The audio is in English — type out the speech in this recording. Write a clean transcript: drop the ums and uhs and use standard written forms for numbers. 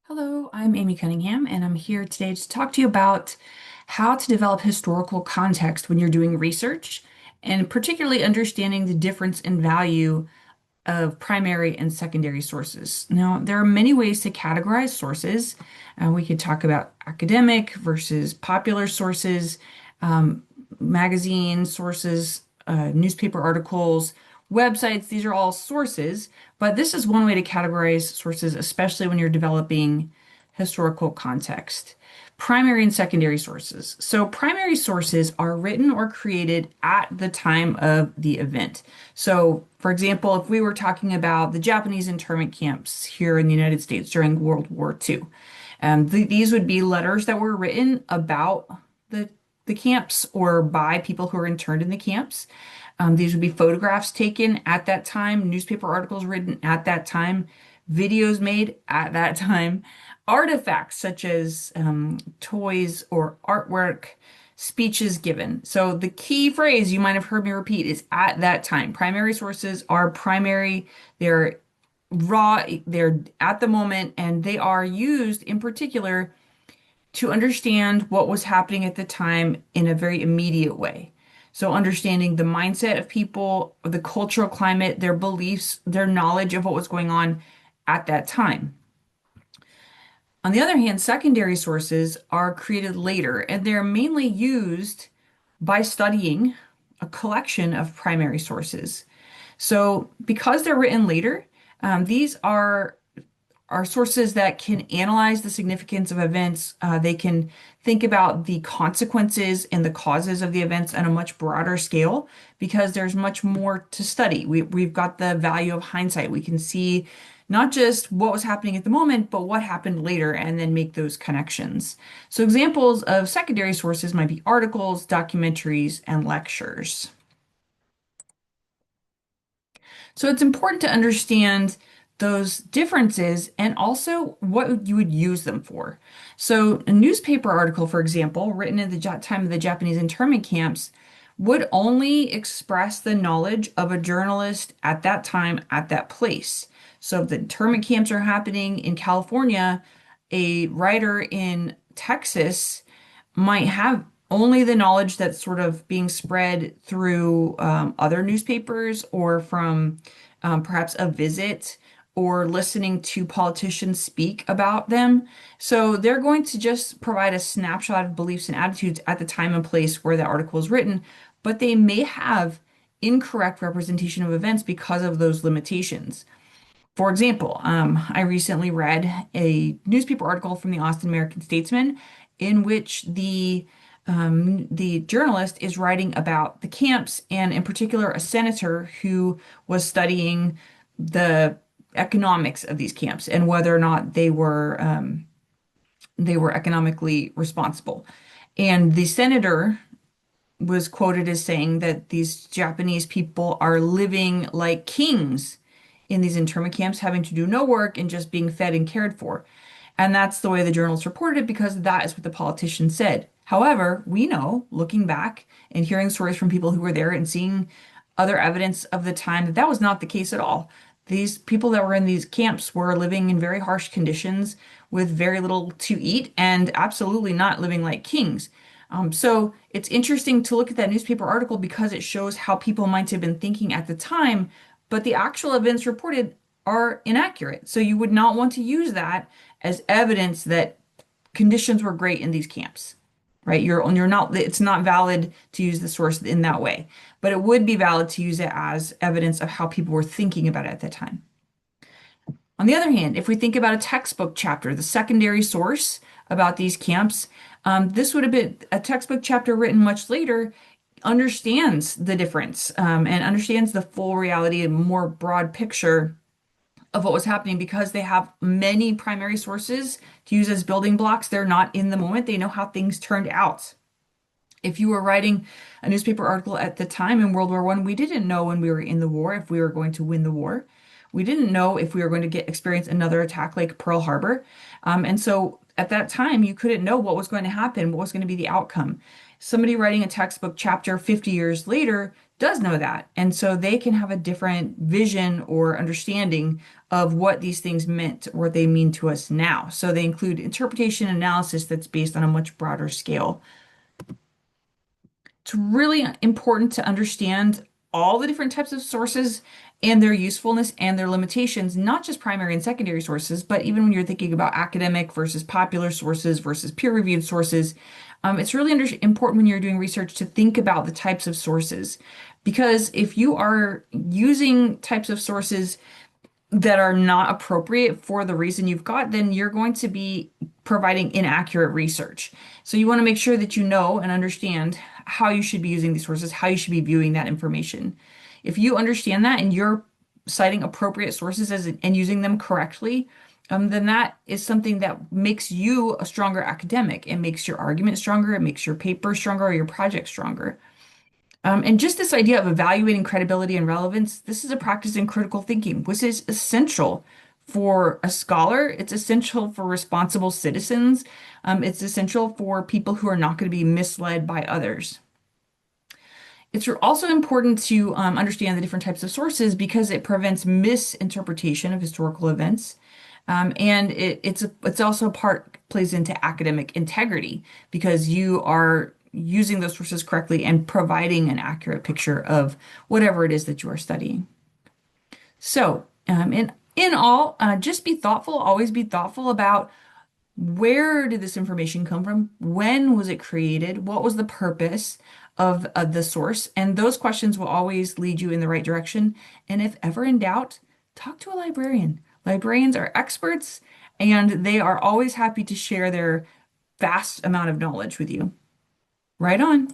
Hello, I'm Amy Cunningham, and I'm here today to talk to you about how to develop historical context when you're doing research, and particularly understanding the difference in value of primary and secondary sources. Now, there are many ways to categorize sources. We could talk about academic versus popular sources, um, magazine sources, newspaper articles, websites. These are all sources, but this is one way to categorize sources, especially when you're developing historical context. Primary and secondary sources. So, primary sources are written or created at the time of the event. So, for example, if we were talking about the Japanese internment camps here in the United States during World War II, these would be letters that were written about the, the camps or by people who were interned in the camps. These would be photographs taken at that time, newspaper articles written at that time, videos made at that time, artifacts such as toys or artwork, speeches given. So the key phrase you might have heard me repeat is at that time. Primary sources are primary, they're raw, they're at the moment, and they are used in particular to understand what was happening at the time in a very immediate way. So, understanding the mindset of people, the cultural climate, their beliefs, their knowledge of what was going on at that time. On the other hand, secondary sources are created later and they're mainly used by studying a collection of primary sources. So, because they're written later, these are sources that can analyze the significance of events. They can think about the consequences and the causes of the events on a much broader scale because there's much more to study. We've got the value of hindsight. We can see not just what was happening at the moment, but what happened later and then make those connections. So, examples of secondary sources might be articles, documentaries, and lectures. So it's important to understand those differences and also what you would use them for. So a newspaper article, for example, written at the time of the Japanese internment camps, would only express the knowledge of a journalist at that time at that place. So if the internment camps are happening in California, a writer in Texas might have only the knowledge that's sort of being spread through other newspapers or from perhaps a visit or listening to politicians speak about them. So they're going to just provide a snapshot of beliefs and attitudes at the time and place where the article is written, but they may have incorrect representation of events because of those limitations. For example, I recently read a newspaper article from the Austin American-Statesman in which the journalist is writing about the camps and in particular a senator who was studying the economics of these camps and whether or not they were economically responsible. And the senator was quoted as saying that these Japanese people are living like kings in these internment camps, having to do no work and just being fed and cared for. And that's the way the journalists reported it because that is what the politician said. However, we know, looking back and hearing stories from people who were there and seeing other evidence of the time, that that was not the case at all. These people that were in these camps were living in very harsh conditions with very little to eat and absolutely not living like kings. So it's interesting to look at that newspaper article because it shows how people might have been thinking at the time, but the actual events reported are inaccurate. So you would not want to use that as evidence that conditions were great in these camps, right? You're not, it's not valid to use the source in that way, but it would be valid to use it as evidence of how people were thinking about it at that time. On the other hand, if we think about a textbook chapter, the secondary source about these camps, this would have been a textbook chapter written much later, understands the difference and understands the full reality and more broad picture of what was happening because they have many primary sources to use as building blocks. They're not in the moment, they know how things turned out. If you were writing a newspaper article at the time in World War One, we didn't know when we were in the war if we were going to win the war. We didn't know if we were going to experience another attack like Pearl Harbor. And so at that time, you couldn't know what was going to happen, what was going to be the outcome. Somebody writing a textbook chapter 50 years later does know that. And so they can have a different vision or understanding of what these things meant or what they mean to us now. So they include interpretation and analysis that's based on a much broader scale. It's really important to understand all the different types of sources and their usefulness and their limitations, not just primary and secondary sources, but even when you're thinking about academic versus popular sources versus peer-reviewed sources. It's really important when you're doing research to think about the types of sources. Because if you are using types of sources that are not appropriate for the reason you've got, then you're going to be providing inaccurate research. So you want to make sure that you know and understand how you should be using these sources, how you should be viewing that information. If you understand that and you're citing appropriate sources and using them correctly, then that is something that makes you a stronger academic. It makes your argument stronger, it makes your paper stronger or your project stronger. And just this idea of evaluating credibility and relevance, this is a practice in critical thinking, which is essential for a scholar. It's essential for responsible citizens. It's essential for people who are not going to be misled by others. It's also important to understand the different types of sources because it prevents misinterpretation of historical events. And it's also plays into academic integrity because you are using those sources correctly and providing an accurate picture of whatever it is that you are studying. So, in all, just be thoughtful, always be thoughtful about where did this information come from? When was it created? What was the purpose of the source? And those questions will always lead you in the right direction. And if ever in doubt, talk to a librarian. Librarians are experts and they are always happy to share their vast amount of knowledge with you. Right on.